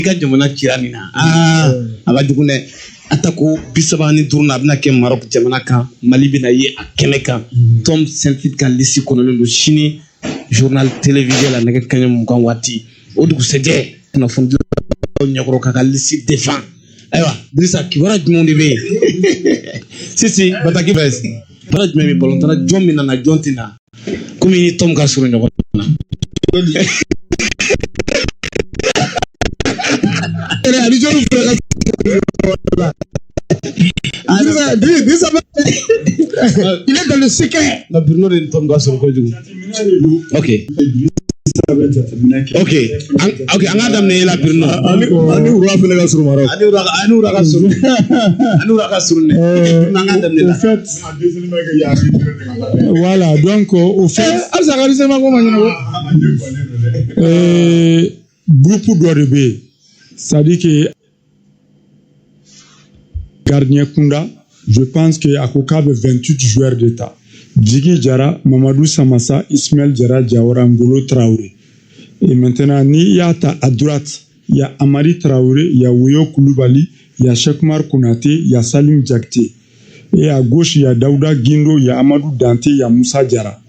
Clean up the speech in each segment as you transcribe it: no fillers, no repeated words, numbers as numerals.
ka jamana kirani na aba dugune atako bisabani tourna bina ke Maroc jamana kan Mali bina ye akene kan Tom Saint-Fit kan lisi konolen do chini journal télévisé la nege kanyam kan wati o dugu seje na fondi nyakoro ka lisi défend aywa Drissa kibara jumonde be si bataki bes bara jumemi bolontana jomina na jontina comme ni Tom ka suru nyakoro il est dans le secret. La Bruno de Tom Gassou Ok. Ok, on a damné la Bruno. Au fait, voilà, donc au fait, groupe d'Orebe, c'est-à-dire que gardien Kunda, je pense que Akoka avait 28 joueurs d'État. Djigi Diarra, Mamadou Samassa, Ismaël Diarra, Diawara, Ngolo Traoré. Et maintenant, il y a à droite, il y a Amari Traoré, il y a Wuyo Koulibaly, il y a Chekmar Konaté, il y a Salim Diakité. Et à gauche, il y a Daouda Guindo, il y a Amadou Dante, il y a Moussa Diarra.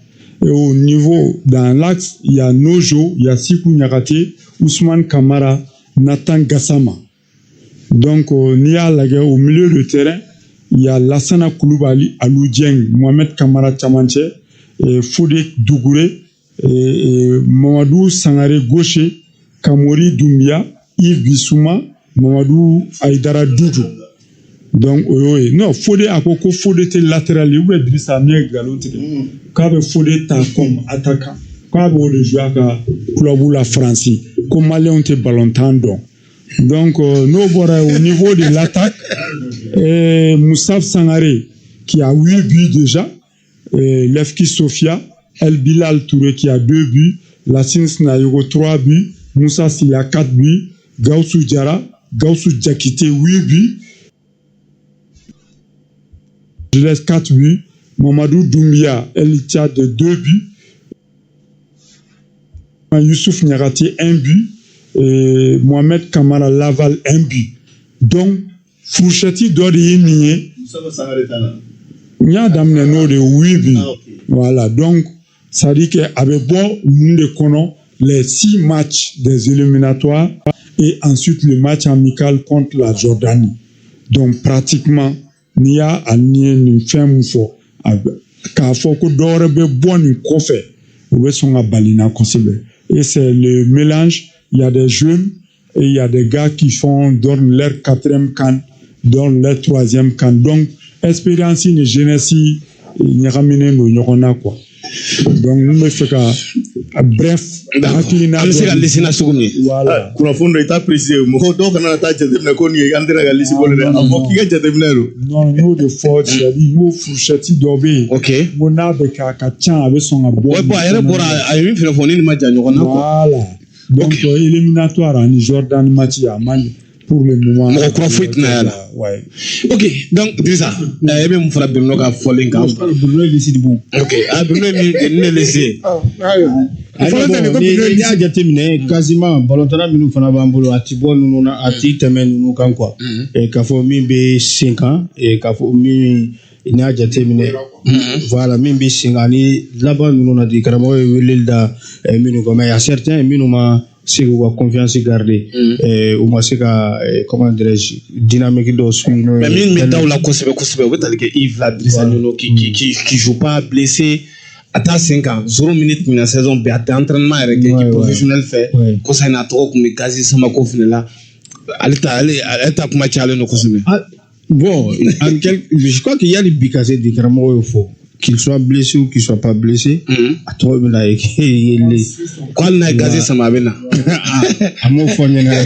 Et au niveau, dans l'axe, il y a Nojo, il y a Sikou Niakate, Ousmane Kamara, Nathan Gassama. Donc, au milieu de terrain, il y a Lassana Koulibaly, Alou Dieng, Mohamed Kamara Tchamanche, Fodé Dougouré, Mamadou Sangare Gaucher, Kamori Doumbia, Yves Bissouma, Mamadou Aïdara Doudou. Donc, non, Fodé Akoko, Fodé était latéral, il y a Drissa Miek Galonte, quand Fodé ta comme attaquant, quand on joue à la France, comme Malien était ballon tendon. Donc, nous au niveau de l'attaque, Moussaf Sangaré qui a 8 buts déjà, Lefki Sofia, El Bilal Touré qui a 2 buts, Lassine Snayogo 3 buts, Moussa Silla 4 buts, Gaussou Diarra, Gaussou Diakité 8 buts, je laisse 4 buts, Mamadou Doumbia, El Tchad 2 buts, Youssouf Niarati 1 but, et Mohamed Kamara Laval 1 but. Donc, Fourchetti doit y nier. Il y a de 8 buts. Voilà, donc, ça dit qu'avec bon, nous connaissons les 6 matchs des éliminatoires et ensuite le match amical contre la Jordanie. Donc, pratiquement, il y a à nier une fin moufo. Car il faut que d'or be bon une confé. Ou son abalina consibe. Et c'est le mélange. Il y a des jeunes et il y a des gars qui donnent leur 4e can, donnent leur 3e can. Donc, expérience, une jeunesse, il n'y a ramené nous, il y en a quoi. Donc, nous me fait bref, voilà. Kuna fondo ita précisé, mo do kana ta jete na ko ni andira ga lisi bolé amo ki ga jete minero. Non, nous de force, c'est-à-dire nous Fourchetti Dobé. OK. Mon ave ka chan avec son abo. Ouais, bon, elle bora ayumi félophonie ni maja nyoko na ko. Voilà. Donc, éliminatoire en Jordan match à Man pour le moment. Mon profite na là. Ouais. OK, donc Drissa, ebe mu fera Bruno ka falling ka. Bruno lisi di bon. OK, Bruno mi ne laisser. Il a déterminé quasiment Balontana minu fana bambolo atibo nunu na ati temen nunu kan quoi. Et kafo mi be 5 ans et kafo mi il a déterminé voilà mi be 5 ans ni là-bas nunu na di karamo welilda minu comme il y a certains minu ma c'est quoi confiance garder ou moi c'est comment dirais-je dynamique de suivre mais mi daw la kosebe vous t'allez que Yves la Drissa Nuno qui joue pas blessé à 5 ans 0 minutes dans la saison b à entraînement avec l'équipe professionnelle fait ko ça na trop comme quasi sama ko finala alta kuma chale no kosebe bon je crois qu'il y a les bicasés de Karamo il faut qu'il soit blessé ou qu'il soit pas blessé à toi là quoi na gazé sama bena amo fonye na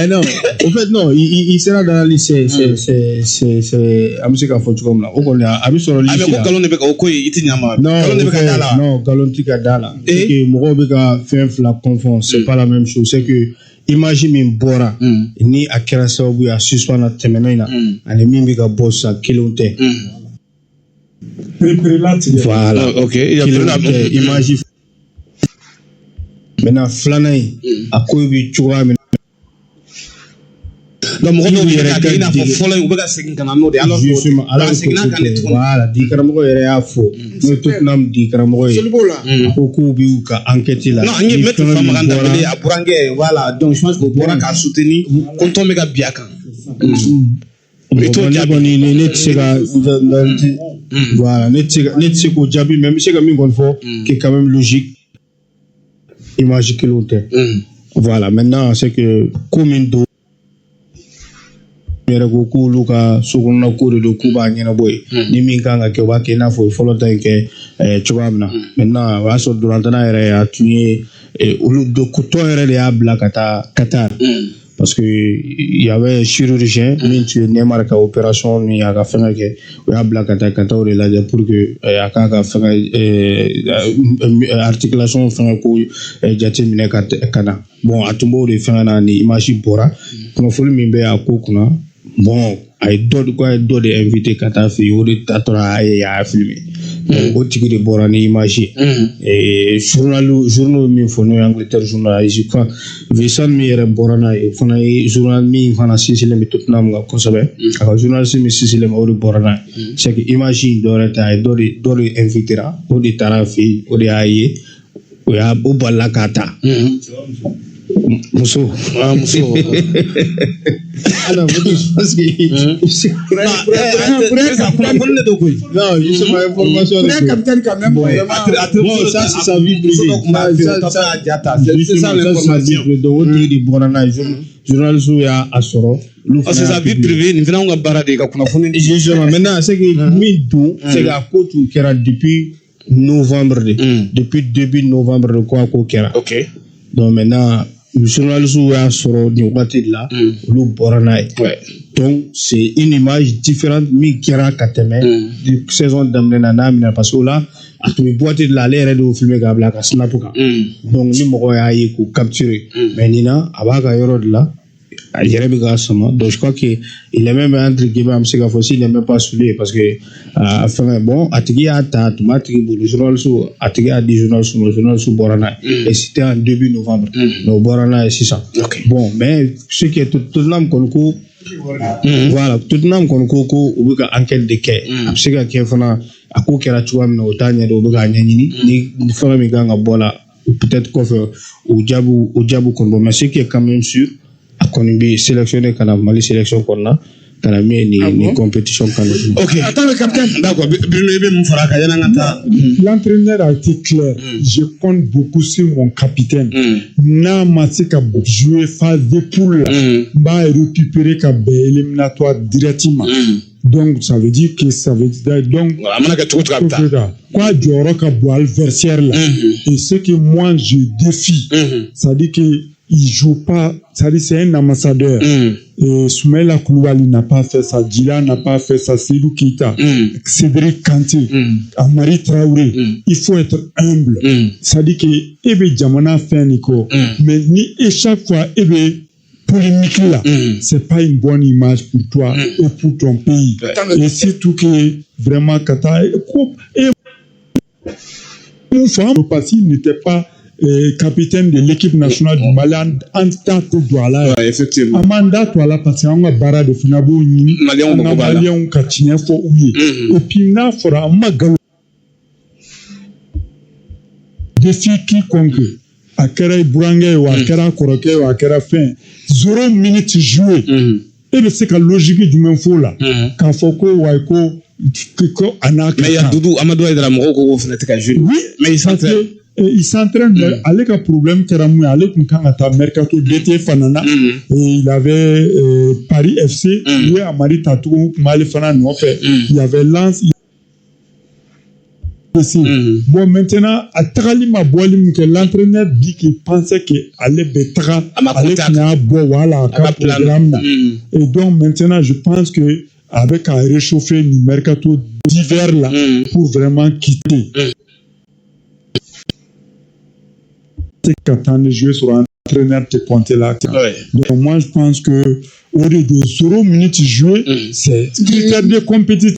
non en fait non il sera dans la liste c'est amusika fontu comme là on a abi sur la liste avec galon de beka ko iti nyama galon de beka dala non galon tika dala c'est que mo beka fait la confiance c'est pas la même chose c'est que imagine min bora ni akira sababu ya suspend temena ina ani mimi ga bossa kilonte voilà OK il y a imagine maintenant filanan in a ko bɛ cogoya min donc mɔgɔ dɔw yɛrɛ ka kɛ i n'a fɔ fɔlɔ in u bɛ ka segin ka na n'o de ye alors que seginna kan de tuguni voilà di karamɔgɔ yɛrɛ y'a fɔ n'o Tottenham di karamɔgɔ ye ko k'u b'u ka enquête la non an ye maître Famagan Dembélé a burankɛ voilà donc je pense que o bɔra k'a soutenir ko tɔn bɛ ka bin a kan ne kɔni ne tɛ se ka voilà ne tɛ se k'o jaabi mais n bɛ se ka min kɔni fɔ qui est quand même logique image kelenw tɛ voilà maintenant c'est que ko min don yɛrɛ ko k'olu ka sokɔnɔna ko de don k'u b'a ɲɛnabɔ yen ni min kan ka kɛ u b'a kɛ i n'a fɔ fɔlɔ ta in kɛ cogoya min na maintenant o y'a sɔrɔ dolantana yɛrɛ a tun ye olu tɔn yɛrɛ de y'a bila ka taa Qatar parce que il y avait chirurgien min tun ye Neymar ka opération ni a ka fɛngɛ kɛ o y'a bila ka taa o de lajɛ pour que a k'a ka fɛngɛ articulation fɛngɛ ko jateminɛ ka na bon a tun b'o de fɛngɛ na ni image bɔra kunnafoni min bɛ a ko kunna bon a ye dɔ de invité ka taa fɛ yen o de tatɔra a y'a filmer o tigi de bɔra ni image ye journal min fɔ n'o ye Angleterre journal je crois Vincent min yɛrɛ bɔra n'a ye o fana ye journal min fana sinsinlen bɛ Tottenham kan kosɛbɛ a ka journaliste min sinsinlen bɛ o de bɔra n'a ye c'est que image in dɔ wɛrɛ tɛ a ye dɔ de invitera o de taara fɛ yen o de y'a ye o balila k'a ta muso alors parce que non justement information capitaine quand même bon ça c'est sa vie privée c'est ça l'information donc o tigi de bɔra n'a ye journaliste y'a sɔrɔ c'est sa vie privée nin fana ka baara de ka kunnafoni di justement maintenant c'est que min don c'est que a ko tun kɛra depuis novembre depuis début novembre de ko a ko kɛra ok donc maintenant journalistes y'a sɔrɔ nin waati de la olu bɔra n'a ye donc c'est une image différente min kɛra ka tɛmɛ saison daminɛ na n'a minɛ parce que o la a tun bɛ waati de la ale yɛrɛ de y'o filmer k'a bila ka snap kan donc ni mɔgɔ y'a ye k'o capturer mais nin na a b'a ka yɔrɔ de la a yɛrɛ bɛ k'a sama donc je crois que il est même entre guillemets an bɛ se k'a fɔ s'il n'est même pas souillé parce que fɛngɛ bon a tigi y'a ta a tun b'a tigi bolo journaliste a tigi y'a di journaliste ma journaliste bɔra n'a ye et c'était en début novembre mais o bɔra n'a ye sisan bon mais ce qui est Tottenham kɔni ko voilà Tottenham kɔni ko u bɛ ka enquête de kɛ a bɛ se ka kɛ fana a ko kɛra cogoya min na o t'a ɲɛdɔn o bɛ k'a ɲɛɲini ni fɛngɛ min kan ka bɔ la peut-être kɔfɛ o jaabi kɔni bɔ mais ce qui est quand même sûr a kɔni bɛ sélectionné ka na Mali sélection kɔnɔna ka na min ye ni compétition kan. ok attends le capitaine. d'accord Bruno i bɛ mun fara a kan yanni an ka taa. L'entraîneur a été clair. Je compte beaucoup sur mon capitaine. N'a ma se ka jouer phase de poule la n b'a récupérer ka bɛn éliminatoire directement. Donc ça veut dire que ça veut dire donc a mana kɛ cogo cogo a bɛ taa. Quoi jɔyɔrɔ ka bon adversaire là. Et ce que moi je défie, ça dit que il joue pas, c'est un ambassadeur. Soumaïla Koulibaly n'a pas fait ça, Djila n'a pas fait ça, Seydou Keita, Cédric Kanté, Amari Traoré. Il faut être humble. Ça dit que Ebe Djamana fait Nico, mais ni et chaque fois Ebe polémique là, c'est pas une bonne image pour toi et pour ton pays. Et surtout que vraiment Kata et mon femme parce qu'il n'était pas capitaine de l'équipe nationale du Mali en tant que Douala. Effectivement. Amanda Douala parce qu'on a barra de Funabo ni Maliens Katiné fo ouye. Et puis na fora magal défi quiconque à Kera Bourangé ou à Kera Koroké ou à Kera fin 0 minutes joué. Et le c'est que logique du même faux là. Quand Foko ou Aiko Anaka. Mais il y a Doudou Amadou Aïdara Moko fenêtre qu'à jouer. Oui, mais il s'entraîne avec un problème qui era mouillé avec quand à mercato d'été fanana et il avait Paris FC lui à Mari Tatou Mali Fanana en fait il y avait Lens bon maintenant à Tagalima Boalim que l'entraîneur dit qu'il pensait que allait betra allait finir voilà programme et donc maintenant je pense que avec à réchauffer le mercato d'hiver là pour vraiment quitter qu'attendre de jouer sur un entraîneur te compter là. Donc moi je pense que au lieu de 0 minutes jouer, c'est critère de compétition.